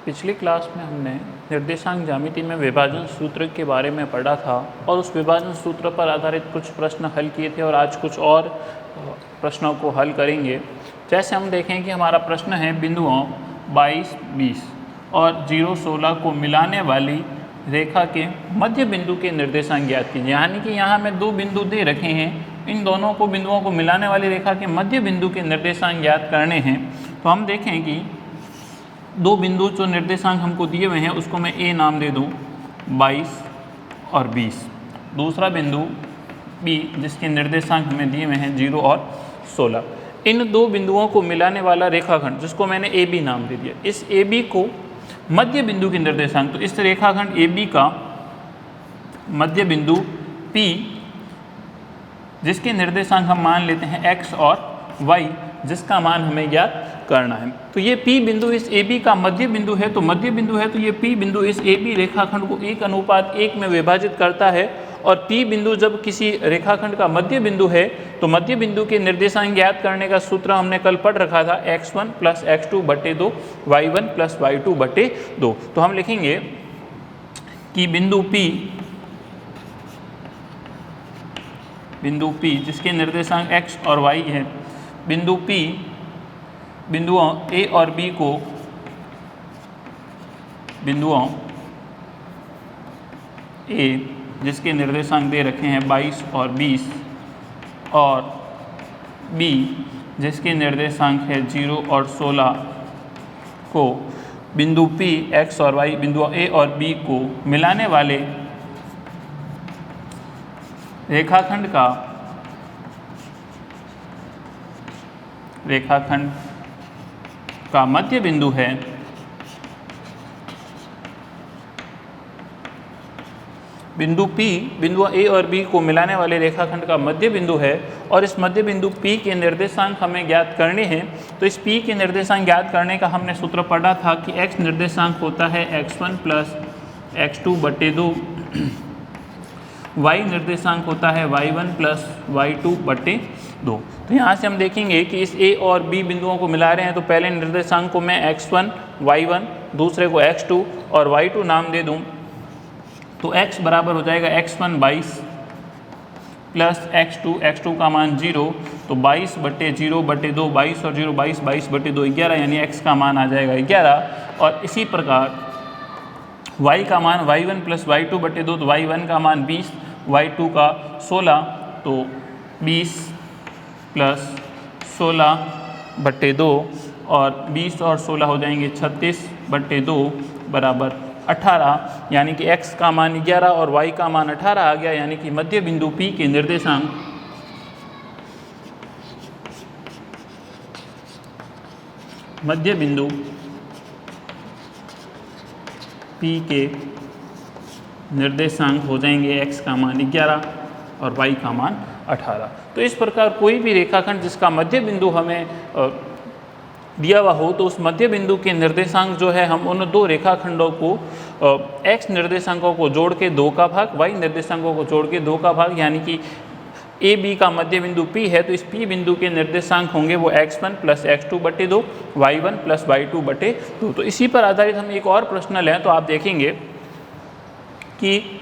पिछली क्लास में हमने निर्देशांक ज्यामिति में विभाजन सूत्र के बारे में पढ़ा था और उस विभाजन सूत्र पर आधारित कुछ प्रश्न हल किए थे और आज कुछ और प्रश्नों को हल करेंगे। जैसे हम देखें कि हमारा प्रश्न है बिंदुओं 22, 20 और 0, 16 को मिलाने वाली रेखा के मध्य बिंदु के निर्देशांक ज्ञात कीजिए। यानी कि यहाँ मैं दो बिंदु दे रखे हैं, इन दोनों को बिंदुओं को मिलाने वाली रेखा के मध्य बिंदु के निर्देशांक ज्ञात करने हैं। तो हम देखें कि दो बिंदु जो निर्देशांक हमको दिए हुए हैं उसको मैं ए नाम दे दूं 22 और 20। दूसरा बिंदु बी जिसके निर्देशांक हमें दिए हुए हैं 0 और 16। इन दो बिंदुओं को मिलाने वाला रेखाखंड जिसको मैंने ए बी नाम दे दिया, इस ए बी को मध्य बिंदु के निर्देशांक, तो इस रेखाखंड ए बी का मध्य बिंदु P जिसके निर्देशांक हम मान लेते हैं x और y, जिसका मान हमें ज्ञात करना है। तो ये P बिंदु इस AB का मध्य बिंदु है, तो मध्य बिंदु है तो ये P बिंदु इस AB रेखाखंड को 1:1 में विभाजित करता है। और P बिंदु जब किसी रेखाखंड का मध्य बिंदु है तो मध्य बिंदु के निर्देशांक ज्ञात करने का सूत्र हमने कल पढ़ रखा था x1 + x2/2 y1 + y2/2। तो हम लिखेंगे कि बिंदु P जिसके निर्देशांक x और y है, बिंदु P बिंदुओं A और B को बिंदुओं A जिसके निर्देशांक दे रखे हैं 22 और 20 और B जिसके निर्देशांक है 0 और 16 को बिंदु P x और y बिंदुओं A और B को मिलाने वाले रेखाखंड का मध्य बिंदु है। बिंदु P बिंदु A और B को मिलाने वाले रेखाखंड का मध्य बिंदु है और इस मध्य बिंदु P के निर्देशांक हमें ज्ञात करने हैं। तो इस P के निर्देशांक ज्ञात करने का हमने सूत्र पढ़ा था कि x निर्देशांक होता है x1 + x2/2, y निर्देशांक होता है y1 + y2/2। तो यहाँ से हम देखेंगे कि इस A और B बिंदुओं को मिला रहे हैं, तो पहले निर्देशांक को मैं x1 y1, दूसरे को x2 और y2 नाम दे दूँ। तो x बराबर हो जाएगा x1 22 प्लस x2 का मान 0, तो 22/0/2, 22 और 0 22, 22/2 11, यानी x का मान आ जाएगा 11। और इसी प्रकार y का मान y1 + y2/2, तो y1 का मान 20, y2 का 16, तो 20 + 16/2 और 20 और 16 हो जाएंगे 36/2 बराबर 18, यानी कि x का मान 11 और y का मान 18 आ गया। यानी कि मध्य बिंदु P के निर्देशांक हो जाएंगे x का मान 11 और y का मान 18। तो इस प्रकार कोई भी रेखाखंड जिसका मध्य बिंदु हमें दिया हुआ हो तो उस मध्य बिंदु के निर्देशांक जो है हम उन दो रेखाखंडों को x निर्देशांकों को जोड़ के 2 का भाग, y निर्देशांकों को जोड़ के 2 का भाग, यानी कि ए बी का मध्य बिंदु P है तो इस P बिंदु के निर्देशांक होंगे वो x1 + x2/2, y1 + y2/2। तो इसी पर आधारित हम एक और प्रश्न लें तो आप देखेंगे कि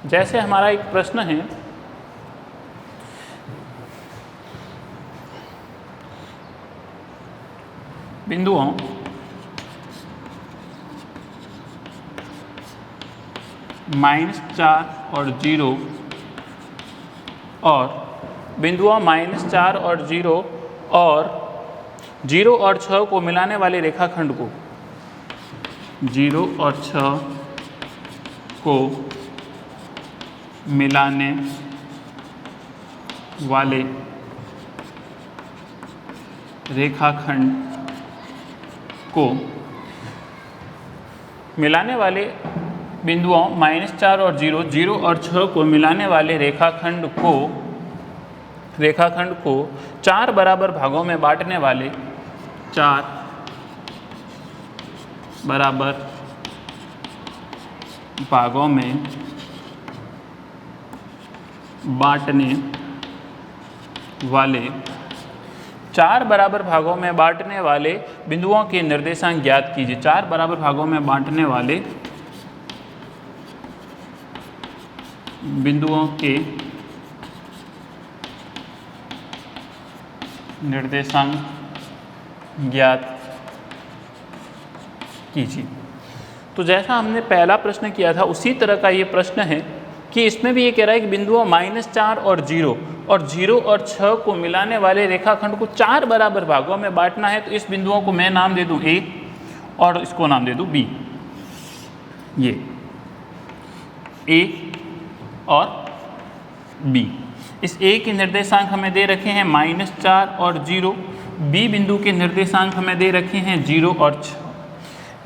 जैसे हमारा एक प्रश्न है बिंदुओं -4 और 0 और बिंदुओं -4 और 0 और 6 को मिलाने वाले रेखाखंड को 0 और 6 को मिलाने वाले रेखाखंड को मिलाने वाले बिंदुओं -4 और 0 और 6 को मिलाने वाले रेखाखंड को रेखाखंड को 4 बराबर भागों में बांटने वाले 4 बराबर भागों में बांटने वाले 4 बराबर भागों में बांटने वाले बिंदुओं के निर्देशांक ज्ञात कीजिए। 4 बराबर भागों में बांटने वाले बिंदुओं के निर्देशांक ज्ञात कीजिए। तो जैसा हमने पहला प्रश्न किया था उसी तरह का ये प्रश्न है कि इसमें भी ये कह रहा है कि बिंदुओं -4 और 0 और 6 को मिलाने वाले रेखाखंड को 4 बराबर भागों में बांटना है। तो इस बिंदुओं को मैं नाम दे दूं A और इसको नाम दे दूं B। ये A और B। इस A के निर्देशांक हमें दे रखे हैं -4 और 0, B बिंदु के निर्देशांक हमें दे रखे हैं 0 और 6।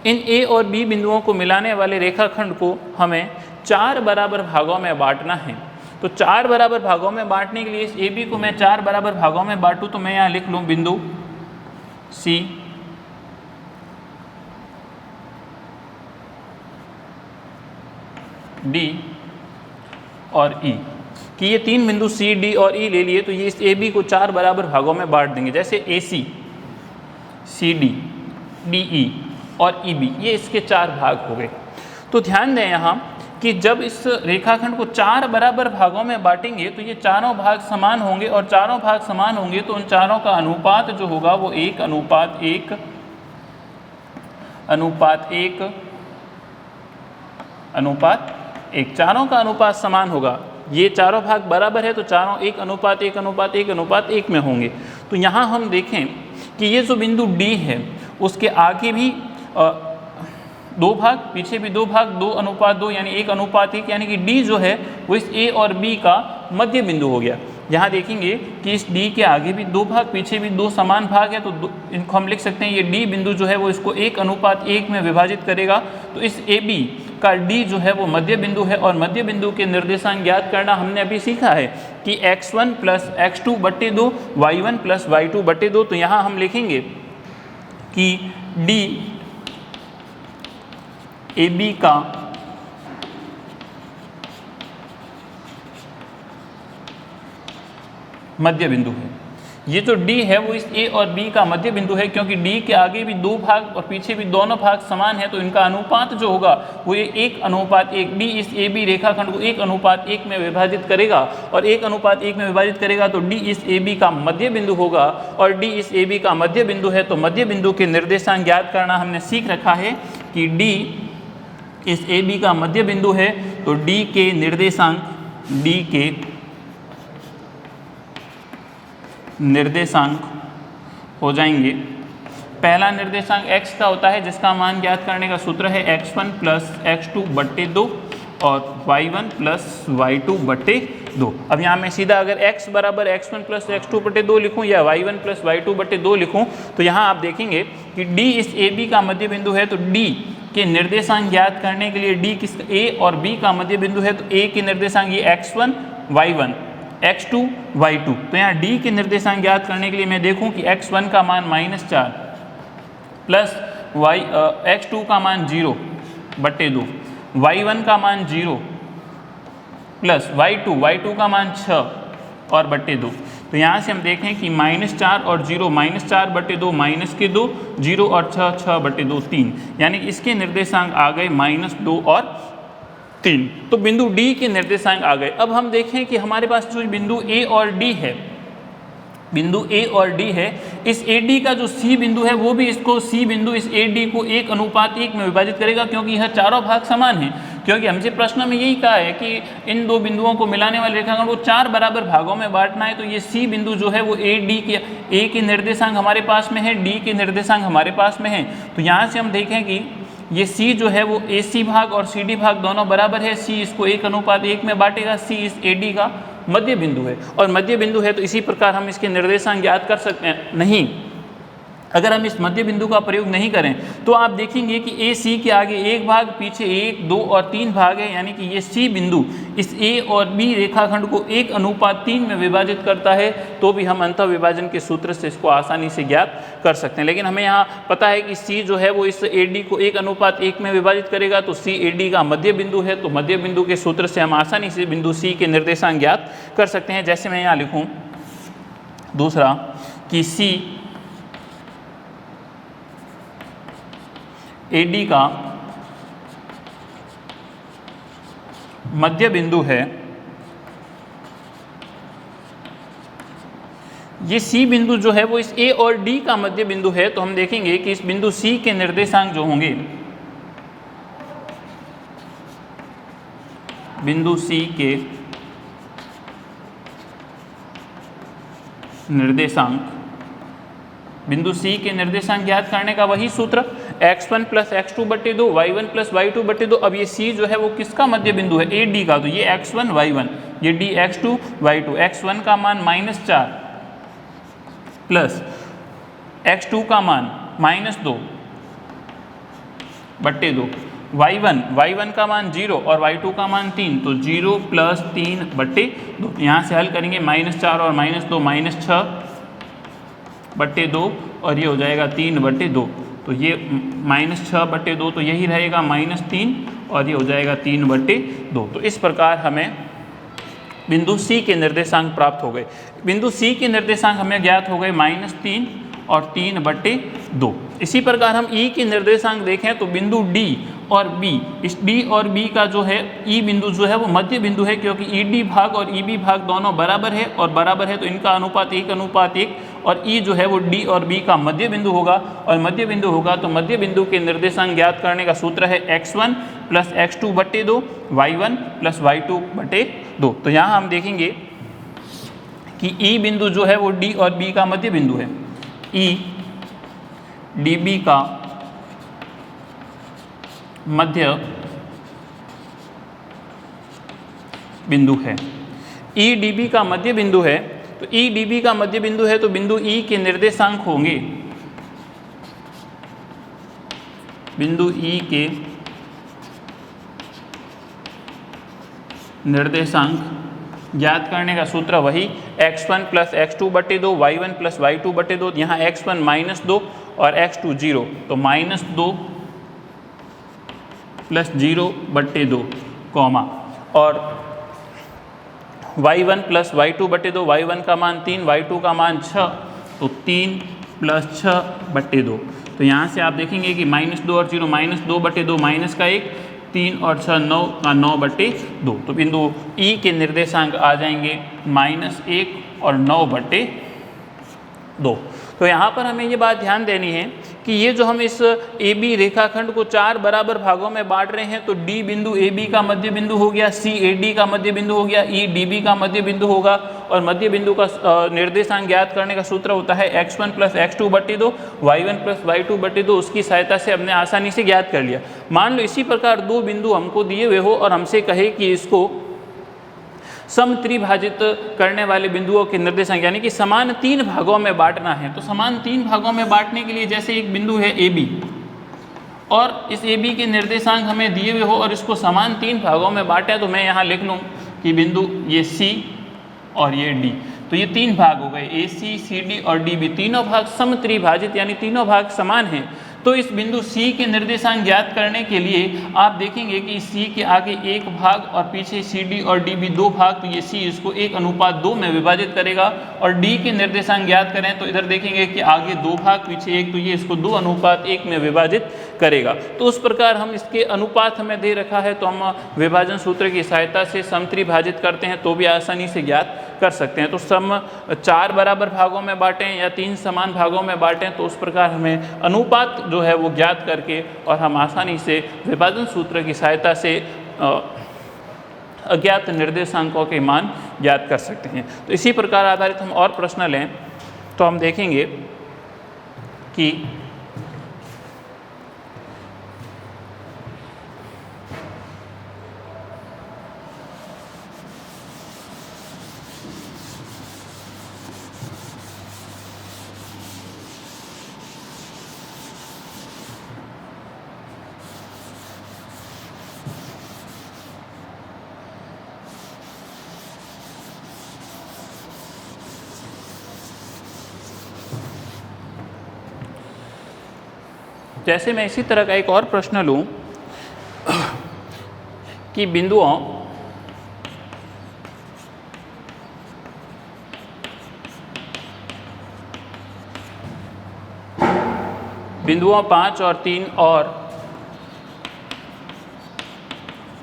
इन A और B बिंदुओं को मिलाने वाले रेखाखंड को हमें 4 बराबर भागों में बांटना है। तो 4 बराबर भागों में बांटने के लिए इस AB को मैं 4 बराबर भागों में बांटूं तो मैं यहाँ लिख लूँ बिंदु C, D और E कि ये 3 बिंदु C, D और E ले लिए। तो ये इस AB को 4 बराबर भागों में बांट देंगे। जैसे AC, CD, DE और EB, ये इसके 4 भाग हो गए। तो ध्यान दें यहाँ कि जब इस रेखाखंड को 4 बराबर भागों में बांटेंगे तो ये चारों भाग समान होंगे, और चारों भाग समान होंगे तो उन चारों का अनुपात जो होगा वो 1 अनुपात 1 अनुपात 1 अनुपात 1, चारों का अनुपात समान होगा। ये चारों भाग बराबर है तो चारों 1 अनुपात 1 अनुपात 1 अनुपात 1 में होंगे। तो यहाँ हम देखें कि ये जो बिंदु D है उसके आगे भी 2 भाग, पीछे भी 2 भाग, 2 अनुपात 2 यानी 1 अनुपात 1, यानी कि D जो है वो इस A और B का मध्य बिंदु हो गया। यहाँ देखेंगे कि इस D के आगे भी 2 भाग, पीछे भी 2 समान भाग है, तो इनको हम लिख सकते हैं ये D बिंदु जो है वो इसको 1 अनुपात 1 में विभाजित करेगा। तो इस AB का D जो है वो मध्य बिंदु है, और मध्य बिंदु के निर्देशांक ज्ञात करना हमने अभी सीखा है कि x1 प्लस x2 बटे 2, y1 प्लस y2 बटे 2। तो यहाँ हम लिखेंगे कि D AB का मध्य बिंदु है। ये जो D है वो इस A और B का मध्य बिंदु है, क्योंकि D के आगे भी 2 भाग और पीछे भी दोनों भाग समान है, तो इनका अनुपात जो होगा वो ये 1 अनुपात 1। D इस AB रेखाखंड को 1 अनुपात 1 में विभाजित करेगा, और 1 अनुपात 1 में विभाजित करेगा तो D इस AB का मध्य बिंदु होगा, और D इस AB का मध्य बिंदु है। तो मध्य बिंदु के निर्देशांक ज्ञात करना हमने सीख रखा है कि D इस AB का मध्य बिंदु है। तो D के निर्देशांक हो जाएंगे, पहला निर्देशांक x का होता है जिसका मान ज्ञात करने का सूत्र है x1 प्लस x2 बटे 2 और y1 प्लस y2 बटे 2। अब यहाँ मैं सीधा अगर x बराबर x1 प्लस x2 बटे 2 लिखूँ या y1 प्लस y2 बटे 2 लिखूँ तो यहाँ आप देखेंगे कि D इस AB का मध्य बिंदु है। तो D के निर्देशांक ज्ञात करने के लिए D किस A और B का मध्य बिंदु है, तो A के निर्देशांक ये x1 y1 x2 y2। तो यहाँ D के निर्देशांक ज्ञात करने के लिए मैं देखूं कि x1 का मान -4 प्लस x2 का मान 0 बटे 2, y1 का मान 0 प्लस y2 का मान 6 और बटे 2। तो यहाँ से हम देखें कि -4 और 0, -4 बटे 2 -2, 0 और 6 बटे 2 3, यानी इसके निर्देशांक आ गए -2 और 3। तो बिंदु D के निर्देशांक आ गए। अब हम देखें कि हमारे पास जो बिंदु A और D है, बिंदु A और D है, इस AD का जो C बिंदु है वो भी इसको C बिंदु इस AD को 1 अनुपात 1 में विभाजित करेगा, क्योंकि यह चारों भाग समान हैं। क्योंकि हमसे प्रश्न में यही कहा है कि इन 2 बिंदुओं को मिलाने वाले रेखाखंड को 4 बराबर भागों में बांटना है। तो ये C बिंदु जो है वो AD के A के निर्देशांक हमारे पास में है, D के निर्देशांक हमारे पास में है। तो यहाँ से हम देखें कि ये C जो है वो AC भाग और CD भाग दोनों बराबर है। C इसको 1 अनुपात 1 में बांटेगा। C इस AD का मध्य बिंदु है, और मध्य बिंदु है तो इसी प्रकार हम इसके निर्देशांक ज्ञात कर सकते हैं। नहीं, अगर हम इस मध्य बिंदु का प्रयोग नहीं करें तो आप देखेंगे कि ए सी के आगे एक भाग, पीछे 1, 2 और 3 भाग है, यानी कि ये सी बिंदु इस ए और बी रेखाखंड को 1:3 में विभाजित करता है, तो भी हम अंतः विभाजन के सूत्र से इसको आसानी से ज्ञात कर सकते हैं। लेकिन हमें यहाँ पता है कि सी जो है वो इस ए डी को 1:1 में विभाजित करेगा, तो सी ए डी का मध्य बिंदु है, तो मध्य बिंदु के सूत्र से हम आसानी से बिंदु सी के निर्देशांक ज्ञात कर सकते हैं। जैसे मैं यहाँ लिखूँ दूसरा कि सी AD का मध्य बिंदु है, ये C बिंदु जो है वो इस A और D का मध्य बिंदु है, तो हम देखेंगे कि इस बिंदु C के निर्देशांक जो होंगे, बिंदु C के निर्देशांक, बिंदु C के निर्देशांक ज्ञात करने का वही सूत्र x1 + x2/2 y1 + y2/2। अब ये C जो है वो किसका मध्य बिंदु है, AD का, तो ये x1 y1, ये D x2 y2, x1 का मान -4 प्लस x2 का मान -2/2, y1 का मान 0 और y2 का मान 3, तो 0 + 3/2। यहाँ से हल करेंगे -4 और -2 -6/2 और ये हो जाएगा 3/2, तो ये -6/2, तो यही रहेगा -3 और ये हो जाएगा 3/2। तो इस प्रकार हमें बिंदु C के निर्देशांक प्राप्त हो गए। बिंदु C के निर्देशांक हमें ज्ञात हो गए -3 और 3/2। इसी प्रकार हम E के निर्देशांक देखें तो बिंदु D और B, इस D और B का जो है E बिंदु जो है वो मध्य बिंदु है, क्योंकि ED भाग और EB भाग दोनों बराबर है, और बराबर है तो इनका अनुपात 1:1, और E जो है वो D और B का मध्य बिंदु होगा, और मध्य बिंदु होगा तो मध्य बिंदु के निर्देशांक ज्ञात करने का सूत्र है x1 + x2/2 y1 + y2/2। तो यहाँ हम देखेंगे कि E बिंदु जो है वो D और B का मध्य बिंदु है, E DB का मध्य बिंदु है, EDB का मध्य बिंदु है, तो EDB का मध्य बिंदु है तो बिंदु E के निर्देशांक होंगे, बिंदु E के निर्देशांक ज्ञात करने का सूत्र वही x1 + x2/2 y1 + y2/2। यहाँ x1 -2 और x2 0, तो -2 + 0/2, और y1 + y2/2, y1 का मान 3, y2 का मान 6, तो 3 + 6/2। तो यहाँ से आप देखेंगे कि -2 और 0, -2/2 -1, 3 और 6 9 का 9/2। तो बिंदु E के निर्देशांक आ जाएंगे -1 और 9/2। तो यहाँ पर हमें ये बात ध्यान देनी है कि ये जो हम इस AB रेखाखंड को 4 बराबर भागों में बांट रहे हैं, तो D बिंदु AB का मध्य बिंदु हो गया, C AD का मध्य बिंदु हो गया, E DB का मध्य बिंदु होगा, और मध्य बिंदु का निर्देशांक ज्ञात करने का सूत्र होता है x1 + x2/2 y1 + y2/2। उसकी सहायता से हमने आसानी से ज्ञात कर लिया। मान लो इसी प्रकार दो बिंदु हमको दिए हुए हो और हमसे कहे कि इसको समत्रिभाजित करने वाले बिंदुओं के निर्देशांक, यानी कि समान 3 भागों में बांटना है। तो समान 3 भागों में बांटने के लिए जैसे एक बिंदु है AB, और इस AB के निर्देशांक हमें दिए हुए हो और इसको समान 3 भागों में बांटें, तो मैं यहाँ लिख लूँ कि बिंदु ये C और ये D, तो ये 3 भाग हो गए, AC, CD और DB, तीनों भाग समत्रिभाजित यानी तीनों भाग समान हैं। तो इस बिंदु C के निर्देशांक ज्ञात करने के लिए आप देखेंगे कि C के आगे एक भाग और पीछे CD और DB 2 भाग, तो ये C इसको 1:2 में विभाजित करेगा, और D के निर्देशांक ज्ञात करें तो इधर देखेंगे कि आगे 2 भाग पीछे 1, तो ये इसको 2:1 में विभाजित करेगा। तो उस प्रकार हम इसके अनुपात हमें दे रखा है, तो हम विभाजन सूत्र की सहायता से समत्रिभाजित करते हैं तो भी आसानी से ज्ञात कर सकते हैं। तो सम 4 बराबर भागों में बांटें या 3 समान भागों में बांटें, तो उस प्रकार हमें अनुपात जो है वो ज्ञात करके और हम आसानी से विभाजन सूत्र की सहायता से अज्ञात निर्देशांकों के मान ज्ञात कर सकते हैं। तो इसी प्रकार आधारित हम और प्रश्न लें तो हम देखेंगे कि जैसे मैं इसी तरह का एक और प्रश्न लूँ कि बिंदुओं बिंदुओं 5 और 3 और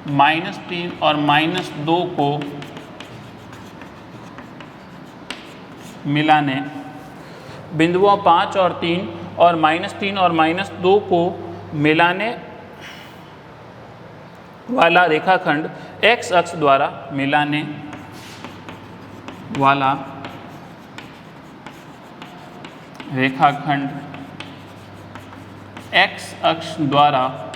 -3 और -2 को मिलाने बिंदुओं 5 और 3 और -3 और -2 को मिलाने वाला रेखाखंड x अक्ष द्वारा मिलाने वाला रेखाखंड x अक्ष द्वारा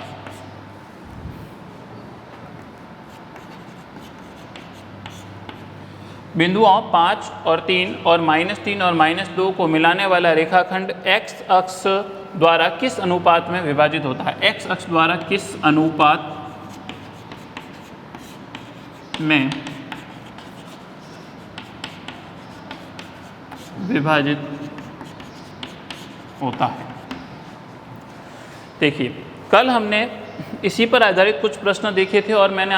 बिंदुओं 5 और 3 और -3 और -2 को मिलाने वाला रेखाखंड x अक्ष द्वारा किस अनुपात में विभाजित होता है? x अक्ष द्वारा किस अनुपात में विभाजित होता है? देखिए, कल हमने इसी पर आधारित कुछ प्रश्न देखे थे और मैंने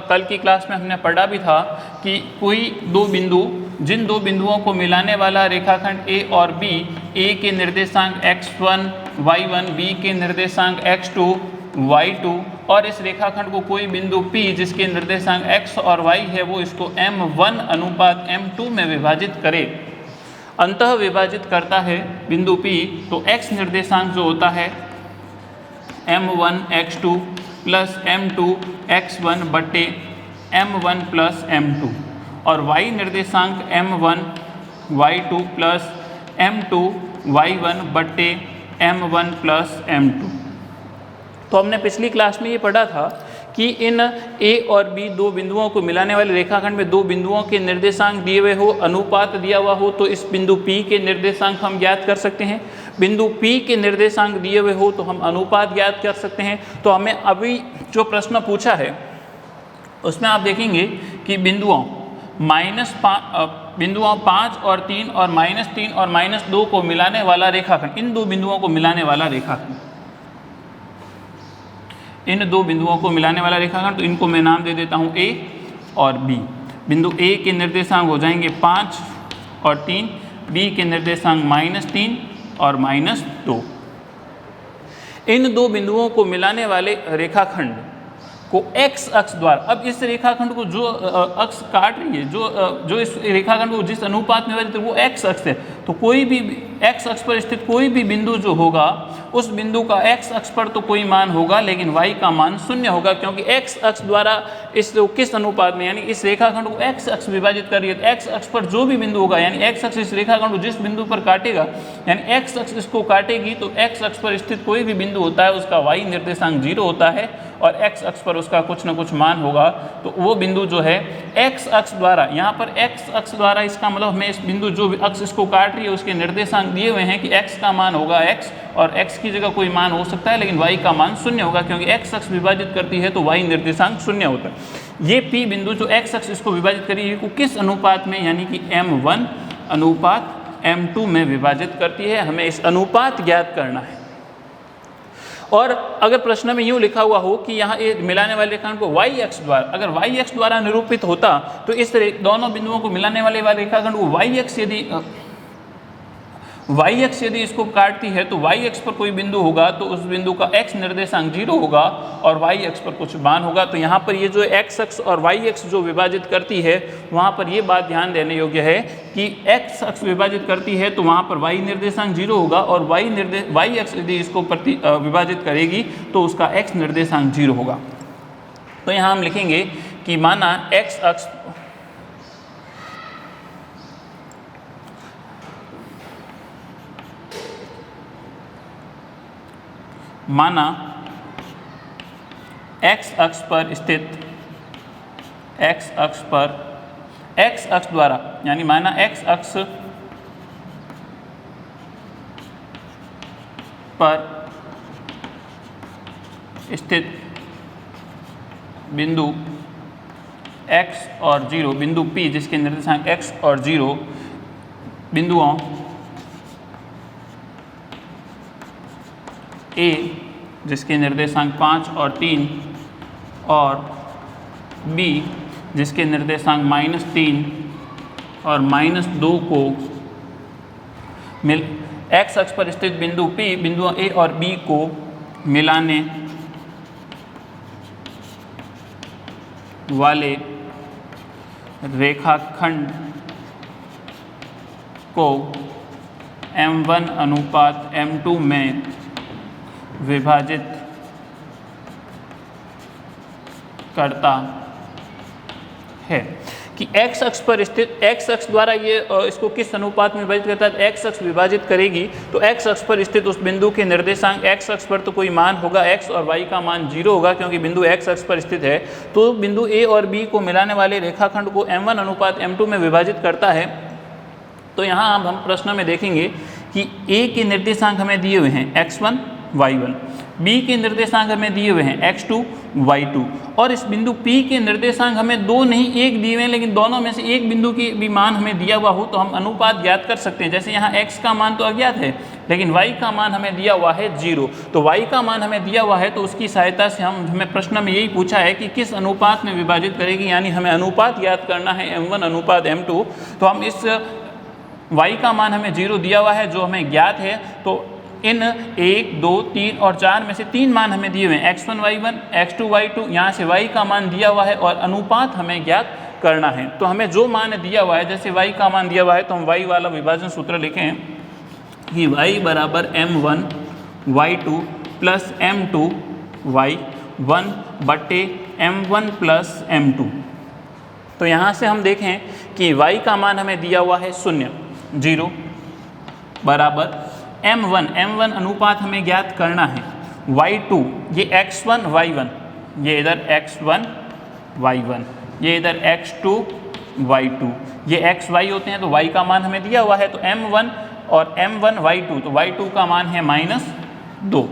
कल की क्लास में हमने पढ़ा भी था कि कोई दो बिंदु, जिन दो बिंदुओं को मिलाने वाला रेखाखंड a और b, a के निर्देशांक x1 y1, b के निर्देशांक x2 y2 और इस रेखाखंड को कोई बिंदु p जिसके निर्देशांक x और y है वो इसको m1 अनुपात m2 में विभाजित करे, अंतः विभाजित करता है बिंदु p, तो x निर्देशांक जो होता है m1 x2 plus m2 x1 बटे m1 प्लस m2 और y निर्देशांक m1 y2 plus m2 y1 बटे m1 प्लस m2। तो हमने पिछली क्लास में ये पढ़ा था कि इन a और b दो बिंदुओं को मिलाने वाले रेखाखंड में दो बिंदुओं के निर्देशांक दिए हुए हो, अनुपात दिया हुआ हो, तो इस बिंदु p के निर्देशांक हम ज्ञात कर सकते हैं। बिंदु P के निर्देशांक दिए हुए हो तो हम अनुपात ज्ञात कर सकते हैं। तो हमें अभी जो प्रश्न पूछा है उसमें आप देखेंगे कि बिंदुओं 5 और 3 और -3 और -2 को मिलाने वाला रेखाखंड, इन दो बिंदुओं को मिलाने वाला रेखाखंड, इन दो बिंदुओं को मिलाने वाला रेखाखंड, तो इनको मैं नाम दे देता हूँ A और B। बिंदु A के निर्देशांक हो जाएंगे 5 और 3, B के निर्देशांक -3 और -2। इन दो बिंदुओं को मिलाने वाले रेखाखंड को x अक्ष द्वारा, अब इस रेखाखंड को जो अक्ष काट रही है, जो इस रेखाखंड को जिस अनुपात में विभाजित है वो x अक्ष है, तो कोई भी x अक्ष पर स्थित कोई भी बिंदु जो होगा उस बिंदु का x अक्ष पर तो कोई मान होगा लेकिन y का मान 0 होगा, क्योंकि x अक्ष द्वारा इस किस अनुपात में, यानी इस रेखाखंड को x अक्ष विभाजित कर रही है, तो x अक्ष पर जो भी बिंदु होगा, यानी x अक्ष इस रेखाखंड को जिस बिंदु पर काटेगा, यानी x अक्ष इसको काटेगी, तो x अक्ष पर स्थित कोई भी बिंदु होता है उसका y निर्देशांक 0 होता है और x अक्ष पर उसका कुछ न कुछ मान होगा, तो वो बिंदु जो है x अक्ष द्वारा, यहाँ पर x अक्ष द्वारा इसका मतलब हमें इस बिंदु जो अक्ष इसको काट रही है उसके निर्देशांक दिए हुए हैं कि x का मान होगा x और x की जगह कोई मान हो सकता है लेकिन y का मान 0 होगा, क्योंकि x अक्ष विभाजित करती है तो y निर्देशांक 0 होता है। ये P बिंदु जो x अक्ष इसको विभाजित करी है वो किस अनुपात में, यानी कि m1 अनुपात m2 में विभाजित करती है, हमें इस अनुपात ज्ञात करना है। और अगर प्रश्न में यूँ लिखा हुआ हो कि यहाँ ये मिलाने वाले रेखाखंड को y अक्ष द्वारा, अगर y अक्ष द्वारा निरूपित होता तो इस दोनों बिंदुओं को मिलाने वाले रेखाखंड को y अक्ष यदि इसको काटती है तो y अक्ष पर कोई बिंदु होगा तो उस बिंदु का x निर्देशांक 0 होगा और y अक्ष पर कुछ मान होगा। तो यहाँ पर ये जो x अक्ष और y अक्ष जो विभाजित करती है वहाँ पर ये बात ध्यान देने योग्य है कि x अक्ष विभाजित करती है तो वहाँ पर y निर्देशांक 0 होगा और y अक्ष यदि इसको विभाजित करेगी तो उसका x निर्देशांक 0 होगा। तो यहाँ हम लिखेंगे कि माना x अक्ष माना x अक्ष पर स्थित x अक्ष द्वारा, यानी माना x अक्ष पर स्थित बिंदु x और 0, बिंदु P जिसके निर्देशांक x और 0 बिंदुओं ए जिसके निर्देशांक 5 और 3 और बी जिसके निर्देशांक -3 और -2 को एक्स अक्ष पर स्थित बिंदु P बिंदुओं ए और बी को मिलाने वाले रेखाखंड को M1 अनुपात M2 में विभाजित करता है। कि x अक्ष पर स्थित x अक्ष द्वारा ये इसको किस अनुपात में विभाजित करता है, x अक्ष विभाजित करेगी तो x अक्ष पर स्थित उस बिंदु के निर्देशांक x अक्ष पर तो कोई मान होगा x और y का मान 0 होगा क्योंकि बिंदु x अक्ष पर स्थित है। तो बिंदु a और b को मिलाने वाले रेखाखंड को M1 अनुपात M2 में विभाजित करता है। तो यहाँ अब हम प्रश्न में देखेंगे कि a के निर्देशांक हमें दिए हुए हैं x1 y1, b के निर्देशांक हमें दिए हुए हैं x2 y2 और इस बिंदु P के निर्देशांक हमें दो नहीं एक दिए हुए हैं, लेकिन दोनों में से एक बिंदु की भी मान हमें दिया हुआ हो तो हम अनुपात ज्ञात कर सकते हैं। जैसे यहाँ x का मान तो अज्ञात है लेकिन y का मान हमें दिया हुआ है 0, तो y का मान हमें दिया हुआ है तो उसकी सहायता से हमें प्रश्न में यही पूछा है कि किस अनुपात में विभाजित करेगी, यानी हमें अनुपात ज्ञात करना है M1 अनुपात M2। तो हम इस y का मान हमें 0 दिया हुआ है जो हमें ज्ञात है, तो इन 1, 2, 3 और 4 में से 3 मान हमें दिए हुए हैं x1 y1 x2 y2, यहाँ से y का मान दिया हुआ है और अनुपात हमें ज्ञात करना है। तो हमें जो मान दिया हुआ है, जैसे y का मान दिया हुआ है तो हम y वाला विभाजन सूत्र लिखें कि y बराबर m1 y2 plus m2 y1 बटे m1 प्लस m2। तो यहाँ से हम देखें कि y का मान हमें दिया हुआ है 0 बराबर m1 अनुपात हमें ज्ञात करना है y2 ये x1 y1, ये इधर x1 y1, ये इधर x2 y2, ये x y होते हैं तो y का मान हमें दिया हुआ है तो m1 और m1 y2, तो y2 का मान है -2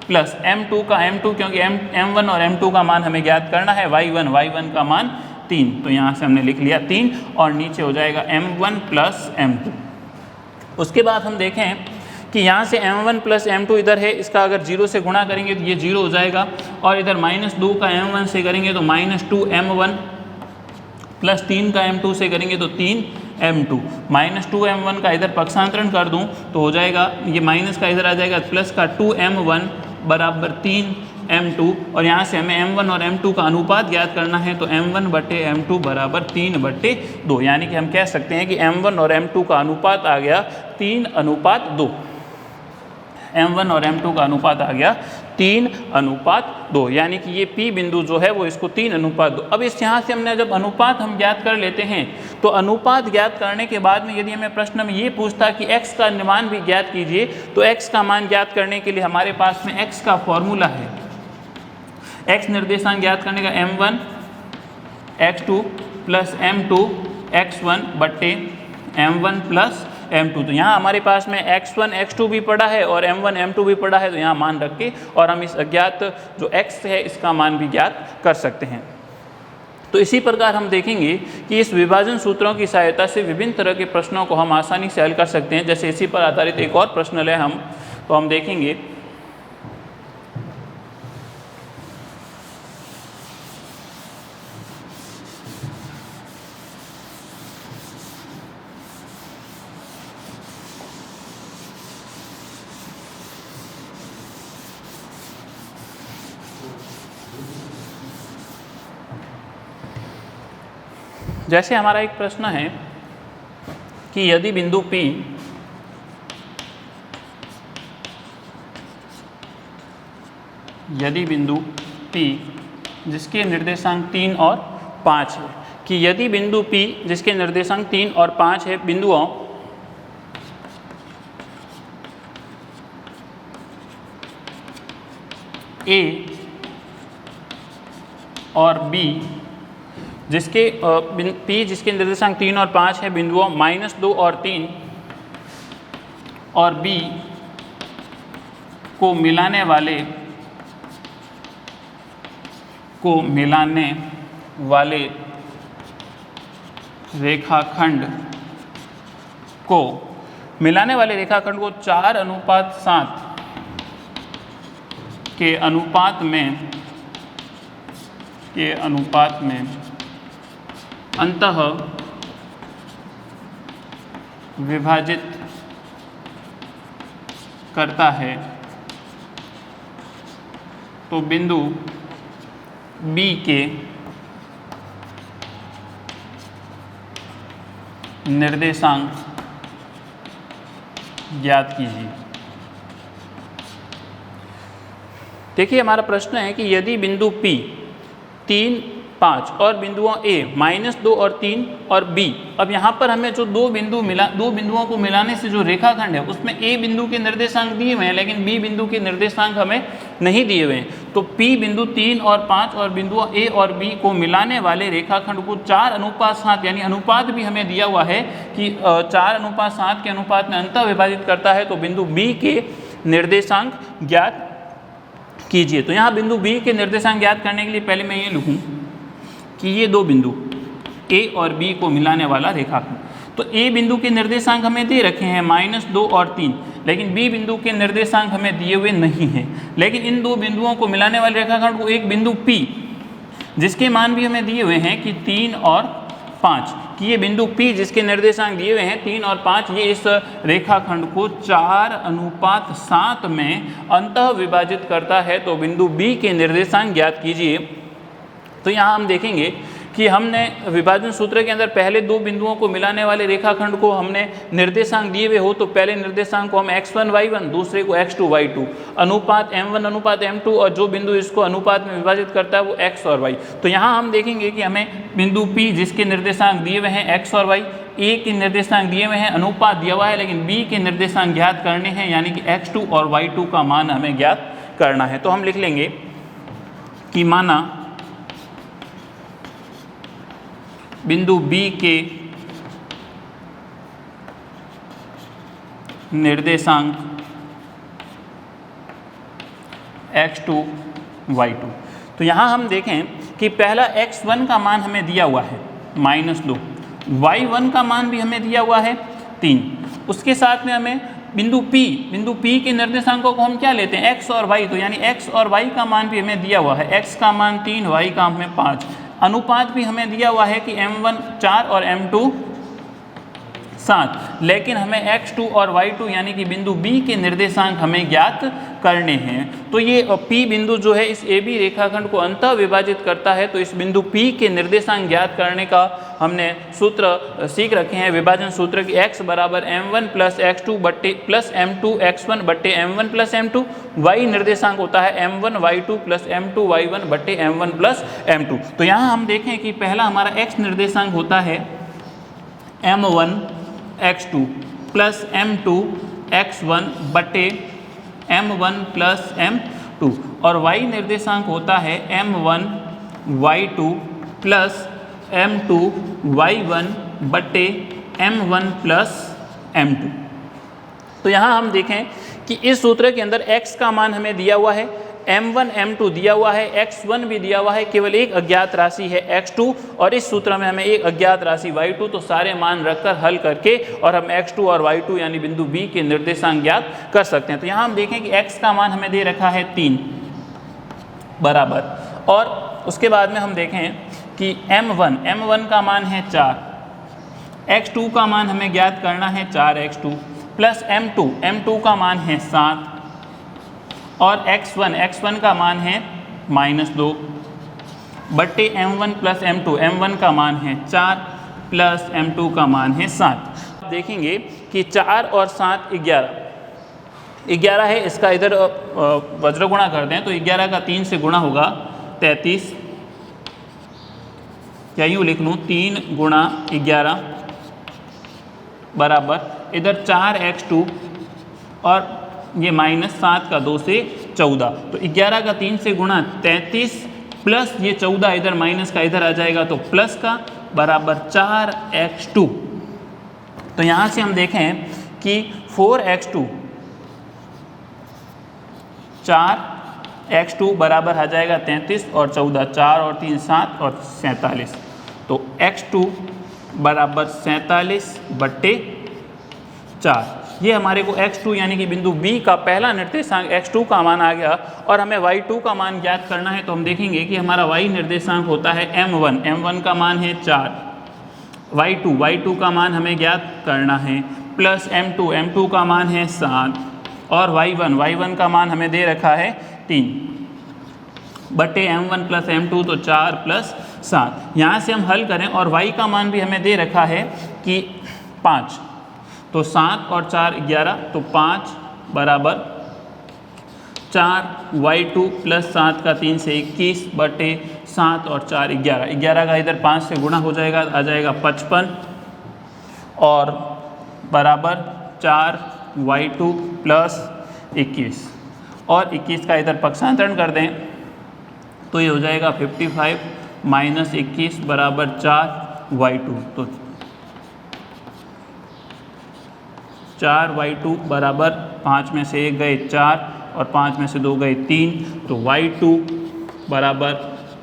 प्लस m2 का m2 क्योंकि m1 और m2 का मान हमें ज्ञात करना है y1 का मान 3, तो यहाँ से हमने लिख लिया 3 और नीचे हो जाएगा m1 प्लस m2। उसके बाद हम देखें कि यहाँ से m1 प्लस m2 इधर है, इसका अगर 0 से गुणा करेंगे तो ये 0 हो जाएगा और इधर -2 का m1 से करेंगे तो -2m1 प्लस 3 का m2 से करेंगे तो 3m2, -2m1 का इधर पक्षांतरण कर दूँ तो हो जाएगा ये माइनस का इधर आ जाएगा प्लस का 2m1 बराबर 3m2 और यहाँ से हमें m1 और m2 का अनुपात ज्ञात करना है तो m1 बटे m2 बराबर 3/2, यानी कि हम कह सकते हैं कि m1 और m2 का अनुपात आ गया 3:2। m1 और m2 का अनुपात आ गया 3:2, यानी कि ये P बिंदु जो है वो इसको 3:2। अब इस यहाँ से हमने जब अनुपात हम ज्ञात कर लेते हैं तो अनुपात ज्ञात करने के बाद में यदि हमें प्रश्न में ये पूछता कि x का मान भी ज्ञात कीजिए तो x का मान ज्ञात करने के लिए हमारे पास में x का फॉर्मूला है, x निर्देशांक ज्ञात करने का m1 x2 plus m2 x1 बटे m1 प्लस m2। तो यहाँ हमारे पास में x1 x2 भी पड़ा है और m1 m2 भी पड़ा है, तो यहाँ मान रख के और हम इस अज्ञात जो x है इसका मान भी ज्ञात कर सकते हैं। तो इसी प्रकार हम देखेंगे कि इस विभाजन सूत्रों की सहायता से विभिन्न तरह के प्रश्नों को हम आसानी से हल कर सकते हैं। जैसे इसी पर आधारित एक और प्रश्न है हम देखेंगे जैसे हमारा एक प्रश्न है कि यदि बिंदु P जिसके निर्देशांक 3 और 5 है, कि यदि बिंदु P जिसके निर्देशांक 3 और 5 है बिंदुओं A और B जिसके P जिसके निर्देशांक 3 और 5 है बिंदुओं -2 और 3 और B को मिलाने वाले रेखाखंड को 4:7 के अनुपात में अंतः विभाजित करता है तो बिंदु B के निर्देशांक ज्ञात कीजिए। देखिए हमारा प्रश्न है कि यदि बिंदु P 3, 5 और बिंदुओं A -2 और 3 और B, अब यहाँ पर हमें जो दो बिंदुओं को मिलाने से जो रेखाखंड है उसमें A बिंदु के निर्देशांक दिए हुए हैं लेकिन B बिंदु के निर्देशांक हमें नहीं दिए हुए हैं। तो P बिंदु 3 और 5 और बिंदुओं A और B को मिलाने वाले रेखाखंड को 4:7 यानी अनुपात भी हमें दिया हुआ है कि 4:7 के अनुपात में अंतः विभाजित करता है तो बिंदु B के निर्देशांक ज्ञात कीजिए। तो यहाँ बिंदु B के निर्देशांक ज्ञात करने के लिए पहले मैं ये लिखूँ कि ये दो बिंदु A और B को मिलाने वाला रेखाखंड, तो A बिंदु के निर्देशांक हमें दे रखे हैं -2 और 3, लेकिन B बिंदु के निर्देशांक हमें दिए हुए नहीं हैं। लेकिन इन दो बिंदुओं को मिलाने वाले रेखाखंड को एक बिंदु P जिसके मान भी हमें दिए हुए हैं कि 3 और 5, कि ये बिंदु P जिसके निर्देशांक दिए हुए हैं 3 और 5, ये इस रेखाखंड को 4:7 में अंतः विभाजित करता है तो बिंदु B के निर्देशांक ज्ञात कीजिए। तो यहाँ हम देखेंगे कि हमने विभाजन सूत्र के अंदर पहले दो बिंदुओं को मिलाने वाले रेखाखंड को हमने निर्देशांक दिए हुए हो तो पहले निर्देशांक को हम x1 y1 दूसरे को x2 y2 अनुपात m1 अनुपात m2 और जो बिंदु इसको अनुपात में विभाजित करता है वो x और y। तो यहाँ हम देखेंगे कि हमें बिंदु P जिसके निर्देशांक दिए हुए हैं x और y, A के निर्देशांक दिए हुए हैं, अनुपात दिया हुआ है, लेकिन B के निर्देशांक ज्ञात करने हैं यानी कि x2 और y2 का मान हमें ज्ञात करना है। तो हम लिख लेंगे कि माना बिंदु B के निर्देशांक x2 y2। तो यहाँ हम देखें कि पहला x1 का मान हमें दिया हुआ है -2, y1 का मान भी हमें दिया हुआ है 3, उसके साथ में हमें बिंदु P के निर्देशांकों को हम क्या लेते हैं x और y, तो यानी x और y का मान भी हमें दिया हुआ है, x का मान 3 y का हमें 5, अनुपात भी हमें दिया हुआ है कि m1 4 और m2 7, लेकिन हमें x2 और y2 यानी कि बिंदु B के निर्देशांक हमें ज्ञात करने हैं। तो ये P बिंदु जो है इस AB रेखाखंड को अंतः विभाजित करता है, तो इस बिंदु P के निर्देशांक ज्ञात करने का हमने सूत्र सीख रखे हैं, विभाजन सूत्र की x बराबर m1 प्लस x2 बट्टे प्लस m2 x1 बट्टे m1 प्लस m2, y निर्देशांक होता है m1 y2 plus m2 y1 बट्टे m1 प्लस m2। तो यहाँ हम देखें कि पहला हमारा x निर्देशांक होता है m1 x2 plus m2 x1 बटे m1 प्लस m2 और y निर्देशांक होता है m1 y2 plus m2 y1 बटे m1 प्लस m2। तो यहाँ हम देखें कि इस सूत्र के अंदर x का मान हमें दिया हुआ है, m1 m2 दिया हुआ है, x1 भी दिया हुआ है, केवल एक अज्ञात राशि है x2 और इस सूत्र में हमें एक अज्ञात राशि y2। तो सारे मान रखकर हल करके और हम x2 और y2 यानी बिंदु B के निर्देशांक ज्ञात कर सकते हैं। तो यहाँ हम देखें कि x का मान हमें दे रखा है 3 बराबर, और उसके बाद में हम देखें कि m1 का मान है 4, x2 का मान हमें ज्ञात करना है 4x2 प्लस m2 का मान है 7 और x1 का मान है -2 बट्टे m1 प्लस m1 का मान है 4 प्लस m2 का मान है 7। देखेंगे कि 4 और 7 11 है, इसका इधर वज्र गुणा कर दें तो 11 का 3 से गुणा होगा 33, या यूँ लिख लूँ 3 गुणा 11 बराबर इधर 4x2 और ये -7 का 2 से 14, तो 11 का 3 से गुणा 33 प्लस ये 14 इधर माइनस का इधर आ जाएगा तो प्लस का बराबर 4x2। तो यहाँ से हम देखें कि 4x2 बराबर आ जाएगा 33 और 14, 4 और 3 7 और 47, तो x2 बराबर 47 बट्टे 4। ये हमारे को x2 यानी कि बिंदु B का पहला निर्देशांक x2 का मान आ गया और हमें y2 का मान ज्ञात करना है। तो हम देखेंगे कि हमारा y निर्देशांक होता है m1 का मान है 4, y2 का मान हमें ज्ञात करना है, प्लस m2 का मान है 7 और y1 का मान हमें दे रखा है 3 बटे m1 प्लस m2 तो 4 प्लस 7। यहाँ से हम हल करें और y का मान भी हमें दे रखा है कि 5, तो 7 और 4 11, तो 5 बराबर 4, y2 प्लस 7 का 3 से 21 बटे 7 और 4 11 का इधर 5 से गुणा हो जाएगा, आ जाएगा 55 और बराबर 4 y2 प्लस 21 और 21 का इधर पक्षांतरण कर दें तो ये हो जाएगा 55 माइनस 21 बराबर 4 y2, तो 4 y2 बराबर 5 में से 1 गए 4 और 5 में से 2 गए 3, तो y2 बराबर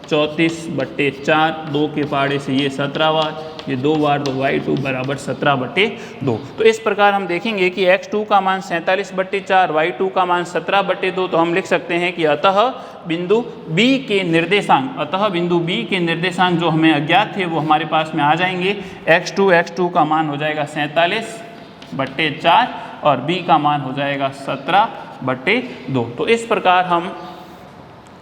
34 बटे 4, 2 के पाड़े से ये 17 बार, ये 2 बार, तो y2 बराबर 17 बटे 2। तो इस प्रकार हम देखेंगे कि x2 का मान 47 बटे 4, y2 का मान 17 बटे 2, तो हम लिख सकते हैं कि अतः बिंदु B के निर्देशांक जो हमें अज्ञात थे वो हमारे पास में आ जाएंगे। x2 का मान हो जाएगा 47 बटे 4 और B का मान हो जाएगा 17 बटे 2। तो इस प्रकार हम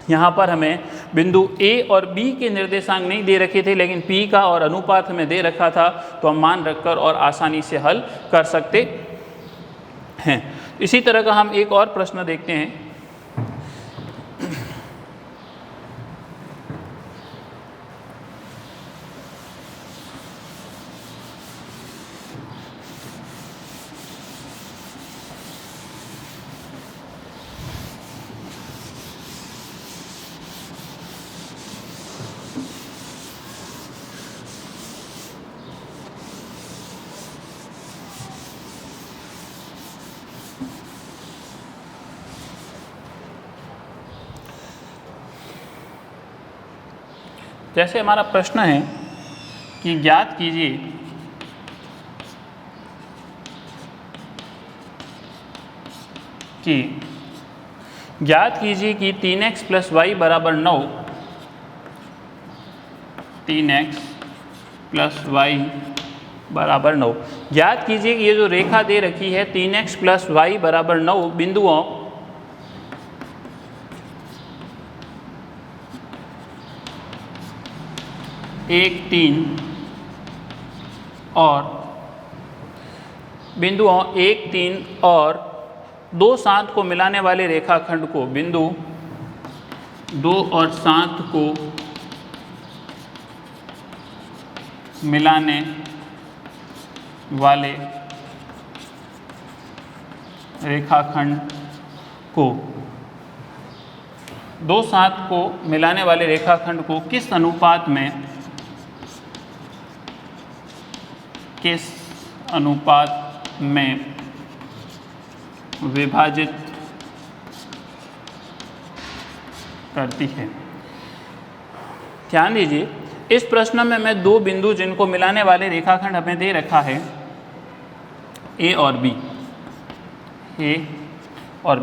यहाँ पर हमें बिंदु A और B के निर्देशांक नहीं दे रखे थे, लेकिन P का और अनुपात हमें दे रखा था, तो हम मान रखकर और आसानी से हल कर सकते हैं। इसी तरह का हम एक और प्रश्न देखते हैं। जैसे हमारा प्रश्न है कि ज्ञात कीजिए कि 3x प्लस वाई बराबर 9, 3x प्लस वाई बराबर 9। ज्ञात कीजिए कि ये जो रेखा दे रखी है 3x प्लस वाई बराबर 9 बिंदुओं 1, 3 और बिंदुओं 1, 3 और 2, 7 को मिलाने वाले रेखाखंड को, बिंदु 2 और 7 को मिलाने वाले रेखाखंड को 2, 7 को मिलाने वाले रेखाखंड को किस अनुपात में विभाजित करती है। ध्यान दीजिए, इस प्रश्न में मैं 2 बिंदु जिनको मिलाने वाले रेखाखंड हमें दे रखा है A और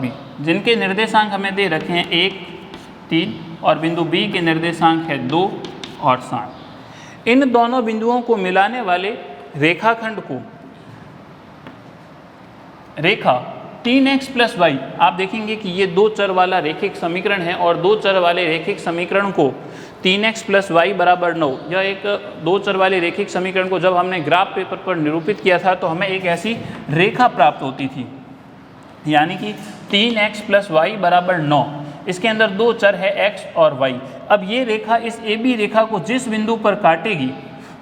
B, जिनके निर्देशांक हमें दे रखे हैं 1, 3 और बिंदु B के निर्देशांक है 2 और 7। इन दोनों बिंदुओं को मिलाने वाले रेखाखंड को रेखा 3x प्लस वाई, आप देखेंगे कि ये 2 चर वाला रेखिक समीकरण है और 2 चर वाले रेखिक समीकरण को 3x प्लस वाई बराबर 9, यह एक 2 चर वाले रेखिक समीकरण को जब हमने ग्राफ पेपर पर निरूपित किया था तो हमें एक ऐसी रेखा प्राप्त होती थी, यानी कि 3x प्लस वाई बराबर 9। इसके अंदर 2 चर है x और y। अब ये रेखा इस AB रेखा को जिस बिंदु पर काटेगी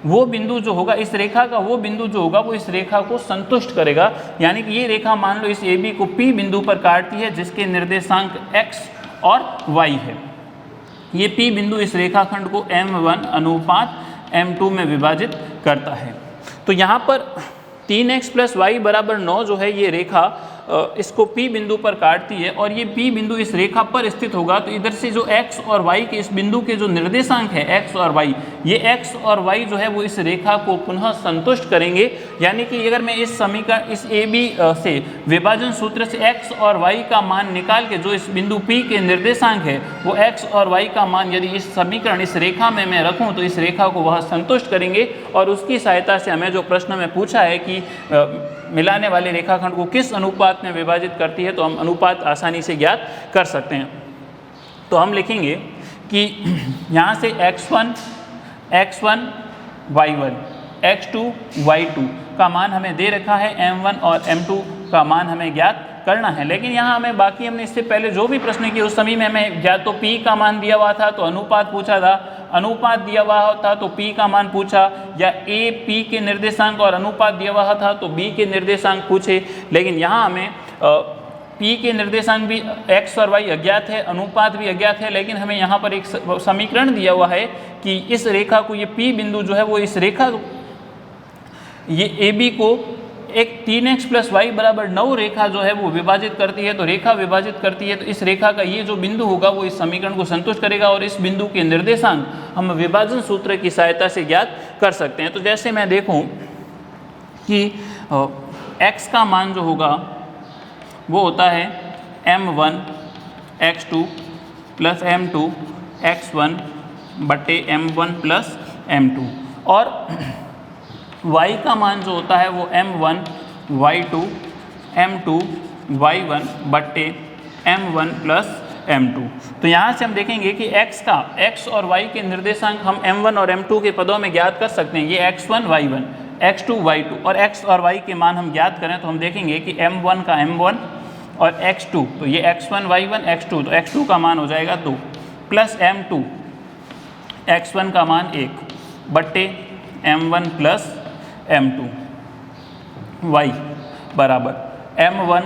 वो बिंदु जो होगा, इस रेखा का वो बिंदु जो होगा वो इस रेखा को संतुष्ट करेगा। यानी कि ये रेखा मान लो इस AB को P बिंदु पर काटती है जिसके निर्देशांक x और y है। ये P बिंदु इस रेखाखंड को m1 अनुपात m2 में विभाजित करता है। तो यहाँ पर 3x प्लस वाई बराबर 9 जो है ये रेखा इसको P बिंदु पर काटती है और ये P बिंदु इस रेखा पर स्थित होगा, तो इधर से जो x और y के इस बिंदु के जो निर्देशांक है x और y, ये x और y जो है वो इस रेखा को पुनः संतुष्ट करेंगे। यानी कि अगर मैं इस समीकरण इस AB से विभाजन सूत्र से x और y का मान निकाल के जो इस बिंदु P के निर्देशांक है वो x और y का मान यदि इस समीकरण इस रेखा में मैं रखूं तो इस रेखा को वह संतुष्ट करेंगे और उसकी सहायता से हमें जो प्रश्न में पूछा है कि मिलाने वाले रेखाखंड को किस अनुपात में विभाजित करती है, तो हम अनुपात आसानी से ज्ञात कर सकते हैं। तो हम लिखेंगे कि यहाँ से x1 y1 x2 y2 का मान हमें दे रखा है, m1 और m2 का मान हमें ज्ञात करना है। लेकिन यहाँ हमें बाकी हमने इससे पहले जो भी प्रश्न किए उस समय में हमें या तो P का मान दिया हुआ था तो अनुपात पूछा था, अनुपात दिया हुआ था तो P का मान पूछा, या A P के निर्देशांक और अनुपात दिया हुआ था तो B के निर्देशांक पूछे। लेकिन यहाँ हमें P के निर्देशांक भी x और y अज्ञात है, अनुपात भी अज्ञात है, लेकिन हमें यहाँ पर एक समीकरण दिया हुआ है कि इस रेखा को, ये P बिंदु जो है वो इस रेखा ये AB को एक 3x + y = 9 रेखा जो है वो विभाजित करती है। तो रेखा विभाजित करती है तो इस रेखा का ये जो बिंदु होगा वो इस समीकरण को संतुष्ट करेगा और इस बिंदु के निर्देशांक हम विभाजन सूत्र की सहायता से ज्ञात कर सकते हैं। तो जैसे मैं देखूं कि x का मान जो होगा वो होता है m1 x2 + m2 x1 बटे m1 + m2 और y का मान जो होता है वो m1 y2 m2 y1 बटे m1 + m2। तो यहाँ से हम देखेंगे कि x और y के निर्देशांक हम m1 और m2 के पदों में ज्ञात कर सकते हैं। ये x1 y1 x2 y2 और x और y के मान हम ज्ञात करें तो हम देखेंगे कि m1 का m1 और x2, तो ये x1 y1 x2, तो x2 का मान हो जाएगा 2 प्लस m2 x1 का मान 1 बट्टे m1 + m2 y बराबर m1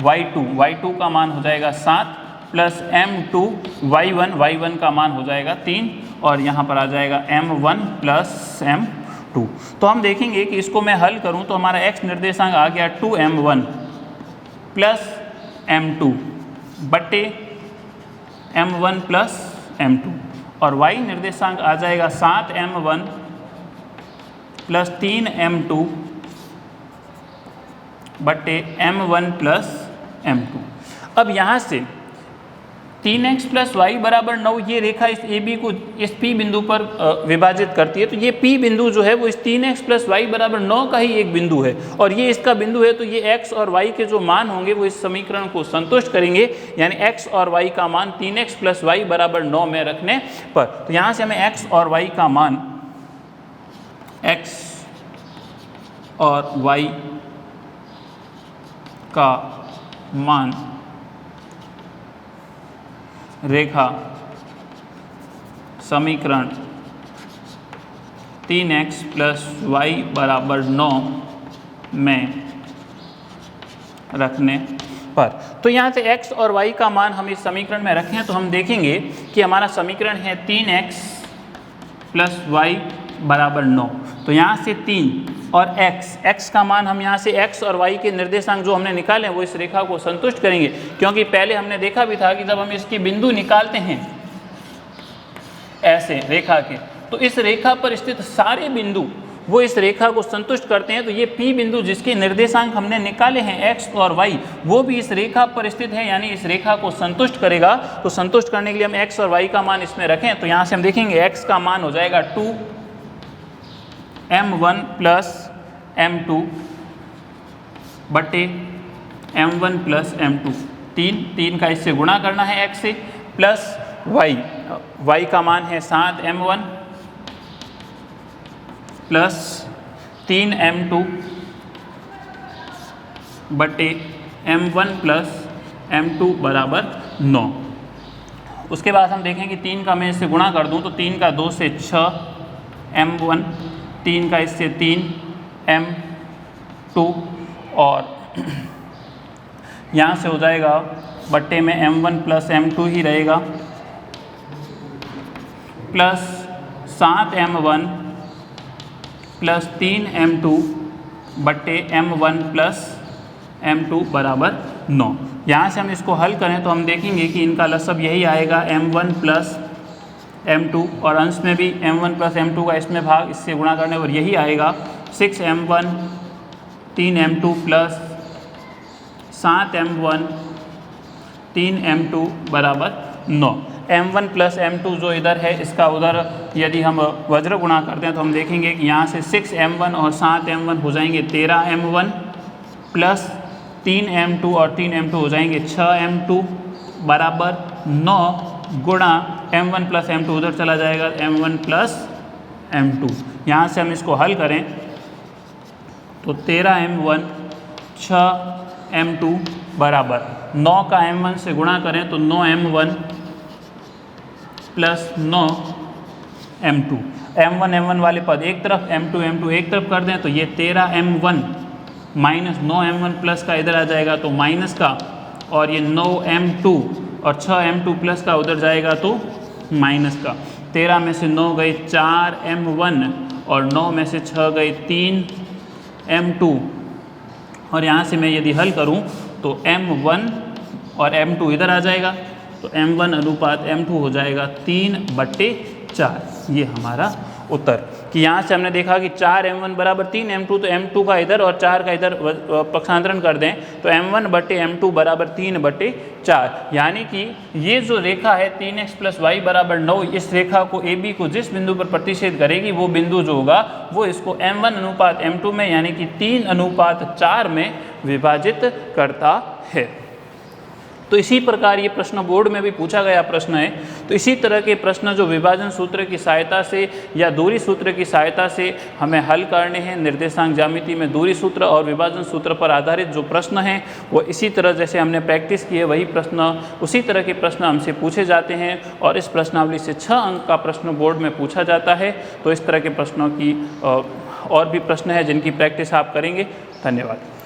y2 का मान हो जाएगा 7 प्लस m2 y1 का मान हो जाएगा 3 और यहाँ पर आ जाएगा m1 + m2। तो हम देखेंगे कि इसको मैं हल करूँ तो हमारा x निर्देशांक आ गया 2m1 + m2 बटे m1 + m2 और y निर्देशांक आ जाएगा 7m1 + 3m2 बटे m1 + m2। अब यहाँ से 3x + y = 9 ये रेखा इस AB को इस P बिंदु पर विभाजित करती है। तो ये P बिंदु जो है वो इस 3x + y = 9 का ही एक बिंदु है और ये इसका बिंदु है। तो ये x और y के जो मान होंगे वो इस समीकरण को संतुष्ट करेंगे, यानी x और y का मान 3x + y = 9 में रखने पर। तो यहाँ से हमें x और y का मान x और y का मान रेखा समीकरण 3x + y = 9 में रखने पर। तो यहाँ से x और y का मान हम इस समीकरण में रखें तो हम देखेंगे कि हमारा समीकरण है 3x + y = 9। तो यहाँ से 3 और x का मान हम यहाँ से x और y के निर्देशांक जो हमने निकाले हैं वो इस रेखा को संतुष्ट करेंगे, क्योंकि पहले हमने देखा भी था कि जब हम इसकी बिंदु निकालते हैं ऐसे रेखा के तो इस रेखा पर स्थित सारे बिंदु वो इस रेखा को संतुष्ट करते हैं। तो ये P बिंदु जिसके निर्देशांक हमने निकाले हैं x और y वो भी इस रेखा पर स्थित है, यानी इस रेखा को संतुष्ट करेगा। तो संतुष्ट करने के लिए हम x और y का मान इसमें रखें तो यहाँ से हम देखेंगे x का मान हो जाएगा 2m1 + m2 बटे m1 + m2, 3 का इससे गुणा करना है x से, प्लस y का मान है 7m1 + 3m2 बटे m1 + m2 = 9। उसके बाद हम देखें कि 3 का मैं इससे गुणा कर दूं तो 3 का 2 से 6m1, 3 का इससे 3m2 और यहाँ से हो जाएगा बट्टे में m1 + m2 ही रहेगा, प्लस 7m1 + 3m2 बट्टे m1 + m2 बराबर 9। यहाँ से हम इसको हल करें तो हम देखेंगे कि इनका लसब यही आएगा m1 प्लस m2 और अंश में भी m1 प्लस m2 का इसमें भाग इससे गुणा करने पर यही आएगा 6m1 3m2 plus 7m1 3m2 बराबर 9। m1 प्लस m2 जो इधर है इसका उधर यदि हम वज्र गुणा करते हैं तो हम देखेंगे कि यहाँ से 6m1 और 7m1 हो जाएंगे 13m1 प्लस 3m2 और 3m2 हो जाएंगे 6m2 बराबर 9 गुणा m1 प्लस m2 उधर चला जाएगा m1 प्लस m2। यहाँ से हम इसको हल करें तो 13m1 6m2 बराबर 9 का m1 से गुणा करें तो 9m1 plus 9m2। m1 m1 वाले पद एक तरफ, m2 m2 एक तरफ कर दें तो ये 13m1 माइनस 9m1 प्लस का इधर आ जाएगा तो माइनस का, और ये 9m2 और 6m2 प्लस का उधर जाएगा तो माइनस का। 13 में से 9 गए 4m1 और 9 में से 6 गए 3m2 और यहाँ से मैं यदि हल करूँ तो m1 और m2 इधर आ जाएगा तो m1 अनुपात m2 हो जाएगा 3/4। ये हमारा उत्तर कि यहाँ से हमने देखा कि 4m1 बराबर 3m2 तो m2 का इधर और 4 का इधर पक्षांतरण कर दें तो m1/m2 बराबर 3/4। यानी कि ये जो रेखा है 3x प्लस वाई बराबर 9, इस रेखा को AB को जिस बिंदु पर प्रतिच्छेद करेगी वो बिंदु जो होगा वो इसको m1 अनुपात m2 में यानी कि 3/4 में विभाजित करता है। तो इसी प्रकार ये प्रश्न बोर्ड में भी पूछा गया प्रश्न है। तो इसी तरह के प्रश्न जो विभाजन सूत्र की सहायता से या दूरी सूत्र की सहायता से हमें हल करने हैं, निर्देशांक ज्यामिति में दूरी सूत्र और विभाजन सूत्र पर आधारित जो प्रश्न हैं वो इसी तरह जैसे हमने प्रैक्टिस की है वही प्रश्न उसी तरह के प्रश्न हमसे पूछे जाते हैं और इस प्रश्नावली से 6 अंक का प्रश्न बोर्ड में पूछा जाता है। तो इस तरह के प्रश्नों की और भी प्रश्न है जिनकी प्रैक्टिस आप करेंगे। धन्यवाद।